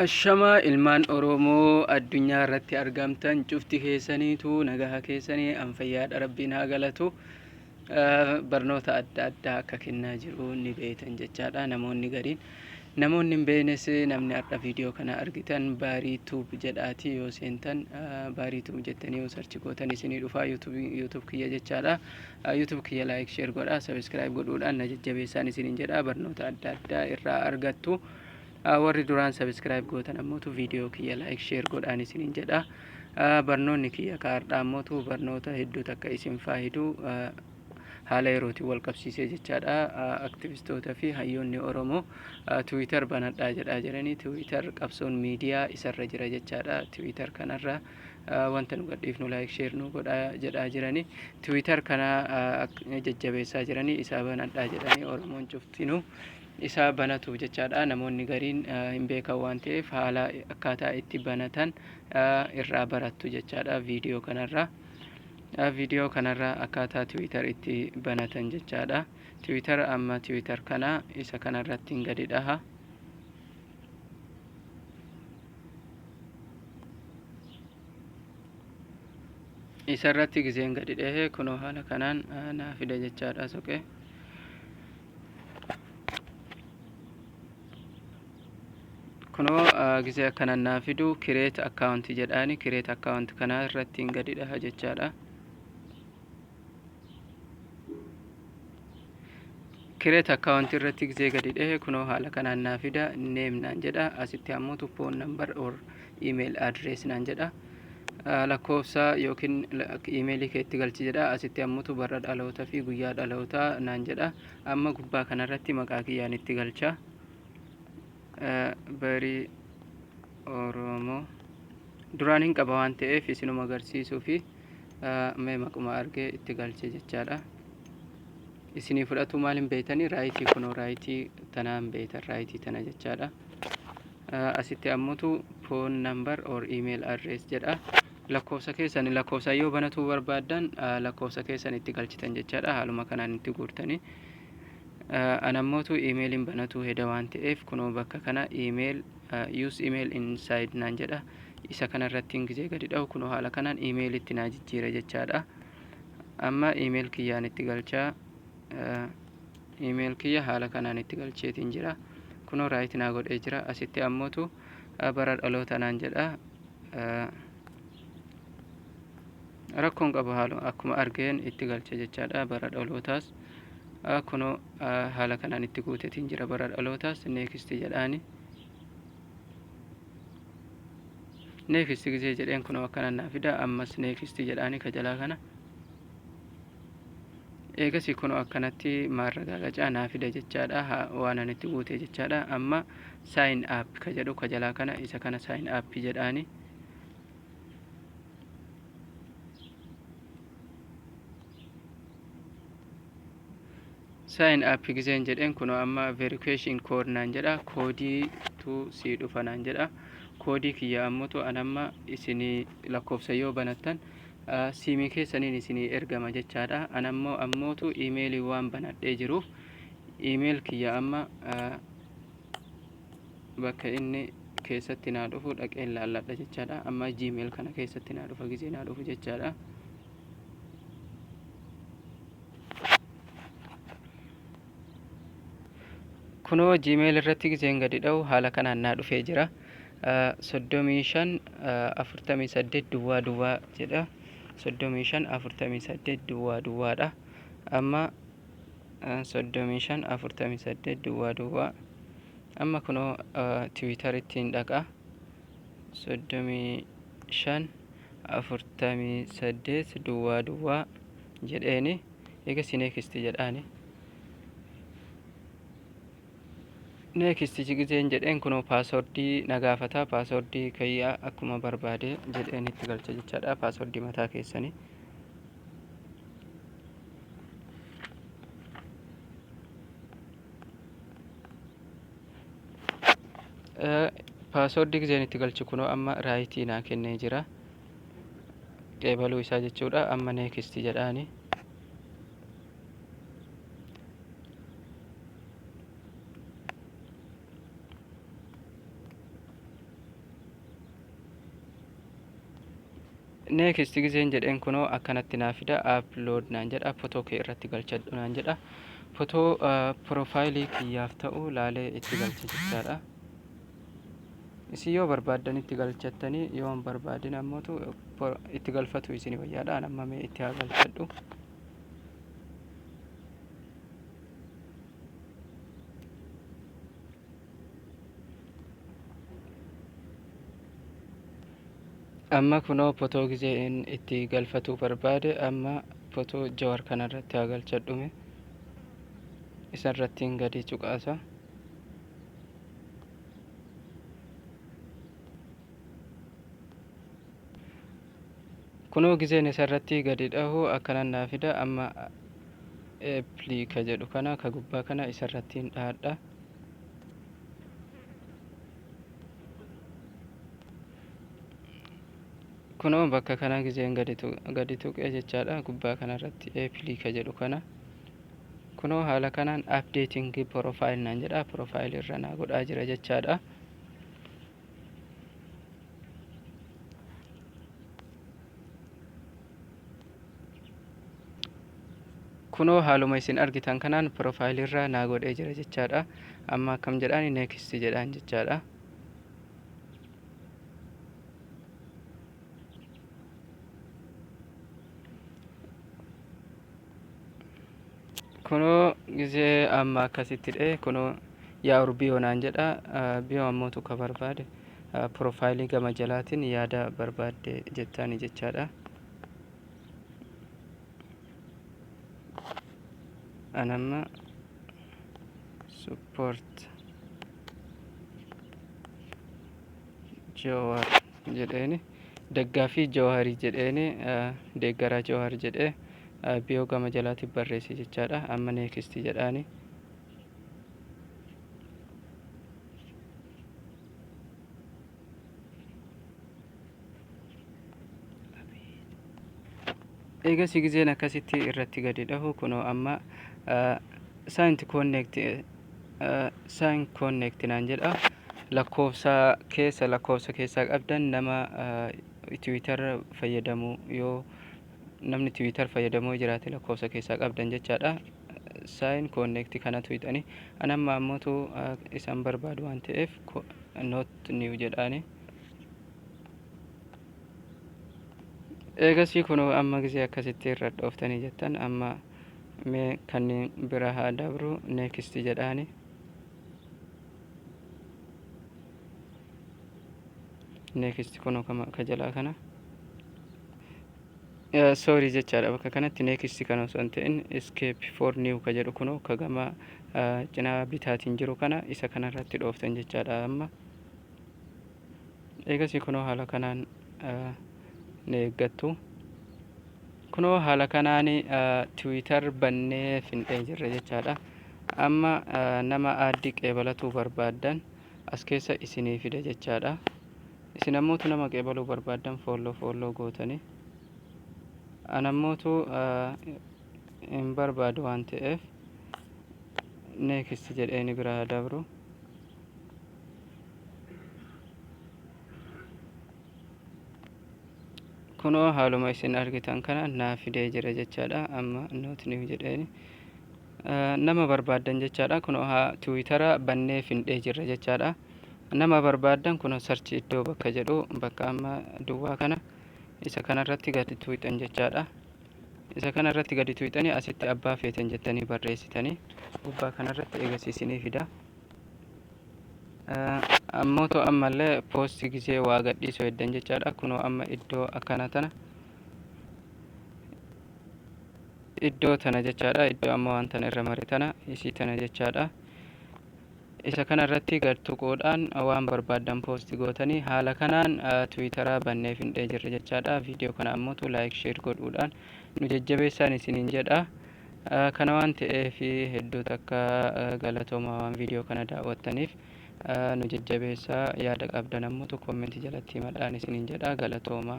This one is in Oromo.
Ashamaa ilmaan Oromoo addunyaa irratti argamtan cufti keessaniitu nagaa keessanii anfayyaadha rabbiin haa galatu. Barnoota adda addaa akka kennaa jiru ni beektan jechaadha namoonni gariin. Namoonni hin beeknes namni har'a viidiyoo kana argitan baarii tuub jedhaati yoo seentan baarii tuub jettanii yoo sarchi gootan isinii dhufaa yuutuub kiyya jechaadha. Yuutuub kiyya laayik sheer godhaa sabiskiraayib godhuudhaan na jajjabeessaan isiniin jedha barnoota adda addaa irraa argattu. Warri duraan sabiskiraayib gootan ammoo viidiyoo kiyya laayik sheer godhaan isiniin jedha. Barnoonni kiyya kaardhaa ammoo barnoota hedduu takka isin faayidu haala yerootiin wal qabsiisee jechaadha. Aktivistoota fi hayyoonni Oromoo Tiwiitar banadhaa jedhaa jiranii. Tiwiitar qabsoon miidiyaa isarra jira jechaadha. Tiwiitar kanarra wanta nu gadhiifnu laayik sheer nu godhaa jedhaa jiranii. Tiwiitar kana jajjabeessaa jiranii isaa banadhaa jedhanii Oromoon cuftinuu isaa banatuuf jechaadha. Namoonni gariin hin beekan waan ta'eef haala akkaataa itti banatan irraa barattu jechaadha. Viidiyoo kanarra akkaataa Tiwiitar itti banatan jechaadha. Tiwiitar amma Tiwiitar kana isa kanarratti hin gadi dhaha. Isarratti gizeen gadi dhahe kunoo haala kanaan naa fida jechaadha soqee. Kunoo gisee akkanaan naa fidu kireet akkaawunti jedhaani. Kireet akkaawunti kanaa irratti hin gadi dhaha jechaadha. Kireet akkaawunti irratti gisee gadi dhahe kunoo haala kanaan naa fida neem naan jedha. Asitti ammoo foon nambar or iimeeyil adrees naan jedha. Lakkoofsa yookiin iimeeyilii kee itti galchi jedha. Asitti ammoo bara dhalootaa fi guyyaa dhalootaa naan jedha. Amma gubbaa kanarratti maqaa kiyyaan itti galcha. Barii Oromoo duraan hin qaba waan ta'eef isinuma agarsiisuu fi mee maquma argee itti galche jechaadha. Isinii fudhatu maal hin beeytanii raayitii kunoo raayitii tanaa hin beeytan raayitii tana jechaadha. Asitti ammoo foon nambar or iimeeyil adrees jedha. Lakkoofsa keessan lakkoofsa yoo banatuu barbaaddan lakkoofsa keessan itti galchitan jechaadha. Haaluma kanaan itti guurtanii. Anammoo iimeeliin banatuu heda waan ta'eef kunoo bakka kana iimeeyil use email inside naan jedha. Isa kanarratti gisee gadi dhahu kunoo haala kanaan iimeeyilitti naa jijjiira jechaadha. Amma iimeeyil kiyyaan itti galchaa. Iimeeyil kiyya haala kanaan itti galcheetiin jira. Kunoo raayitii naa godhee jira. Asitti ammoo bara dhaloota naan jedha. Rakkoon qabu akkuma argeen itti galche jechaadha bara dhalootaas. Kunoo haala kanaan itti guuteetiin jira bara dhalootaas neekistii jedhaani. Neekistii gisee jedheen kunoo akkanaan naa fida. Ammas neekistii jedhaani ka jalaa kana. Eegasii kunoo akkanatti maarragaa qacaa naa fida jechaadha. Waan ani itti guutee jechaadha. Amma saayin aap ka jedhu ka jalaa kana isa kana saayin aappii jedhaani. Saayin aappii giseen jedheen kunoo amma verifikeeshin kood naan jedha. Koodiitu sii dhufa naan jedha. Koodii kiyya ammoo anamma isinii lakkoofsa yoo banattan siimii keessaniin isinii ergama jechaadha. Anammoo iimeeyilii waan banadhee jiruuf iimeeyil kiyya amma bakka inni keessatti naa dhufu dhaqeen laalladha jechaadha. Amma jiimeeyil kana keessatti naa dhufa gisee naa dhufu jechaadha. Kunoo jiimeeyil irratti giseen gadi dhahu haala kanaan naa dhufee jira. 3548 duwwaa duwwaa jedha. 3548 duwwaa duwwaadha. Amma 3548 duwwaa duwwaa. Amma kunoo tiwiitarittiin dhaqa. 3548 duwwaa duwwaa jedheeni eegasii neekistii jedhaani. Neekistichi giseen jedheen kunoo paaswordii na gaafata. Paaswordii kiyyaa akkuma barbaade jedheen itti galcha jechaadha. Paaswordii mataa keessanii. Paaswordii giseen itti galchu kunoo amma raayitii naa kennee jira. Qeebaluu isaa jechuudha. Amma neekistii jedhaani. next giseen jedheen kunoo akkanatti naa fida upload naan jedha footoo kee irratti galchadhu naan jedha footoo profaayilii kiyyaaf ta'u laalee itti galcha jechaadha. Isin yoo barbaaddan itti galchattanii yoo hin barbaadin ammoo itti galfatu isin wayyaadha. Amma mee itti haa galchadhu. Amma kunoo footoo giseen itti galfatu barbaade amma footoo Jawaar kanarratti haa galchadhume isarrattiin gadi cuqaasa. Kunoo giseen isarratti gadi dhahu akkanan naa fida. Amma eeplika jedhu kana ka gubbaa kana isarrattiin dhahadha. Kunoo bakka kana giseen gadi tuqee jechaadha gubbaa kanarratti eeplika jedhu kana. Kunoo haala kanaan updating profile naan jedha. Profile irra naa godhaa jira jechaadha. Kunoo haaluma isin argitan kanaan profile irra naa godhee jira jechaadha. Amma akkam jedhaan next jedhaan jechaadha. Kunoo gisee amma akkasitti dhee kunoo yaa'ur biyoo naan jedha. Biyoo ammootu ka barbaade profaayilii gama jalaatiin yaada barbaadde jettaani jechaadha. Anamma support Jawaar jedheeni deggaafi Jawaarii jedheeni deeggaraa Jawaar jedhee biyoo gama jalaatti barreesse jechaadha. Amma next jedhaani. Eegasii giseen akkasitti irratti gadi dhahu kunoo amma sign connect naan jedha. Lakkoofsa keessaa qabdan nama Twitter fayyadamu yoo namni Twitter fayyadamoo jiraate lakkoofsa keessaa qabdan jechaadha. Sign connect kana tuqxanii anamma ammootu isaan barbaadu waan ta'eef not new jedhaani. Eegasii kunoo amma gisee akkasitti irra dhooftanii jettan amma mee kanneen bira haa dabru next jedhaani. Next kunoo ka jalaa kana sorry jechaadha. Bakka kanatti next kana osoo hin ta'in escape for new ka jedhu kunoo ka gama cinaa bitaatiin jiru kana isa kanarratti dhooftan jechaadha. Amma eegasii kunoo haala kanaan ni eeggattu. Kunoo haala kanaan Twitter bannee findhee jirra jechaadha. Amma nama aaddii qeebalatuu barbaaddan as keessa isinii fida jechaadha. Isin ammootu nama qeebaluu barbaaddan follow gootanii. Anammootu hin barbaadu waan ta'eef next jedheeni biraa dabru. Kunoo haaluma isin argitan kana naa fidee jira jechaadha. Amma not new jedheeni nama barbaaddan jechaadha. Kunoo Twittera bannee findhee jirra jechaadha. Nama barbaaddan kunoo search iddoo bakka jedhu bakka amma duwwaa kana isa kanarratti gadi tuqxan jechaadha. Isa kanarratti gadi tuqxanii asitti abbaa feetan jettanii barreessitanii gubbaa kanarratti eegasiisinii fida. Ammootu ammallee poostii gisee waa gadhiisuu heddan jechaadha. Kunoo amma iddoo akkana tana iddoo tana jechaadha. Iddoo amma waan tana irra mare tana isii tana jechaadha. Isa kanarratti gad tuquudhaan waan barbaaddan poostii gootanii haala kanaan Twittera bannee findhee jirra jechaadha. Viidiyoo kana ammootu like share godhuudhaan nu jajjabeessaan isiniin jedha. Kana waan ta'eef hedduu takka galatooma waan viidiyoo kana daawwattaniif nu jajjabeessaa yaada qabdan ammootu koomentii jalatti himadhaan isiniin jedha. Galatooma.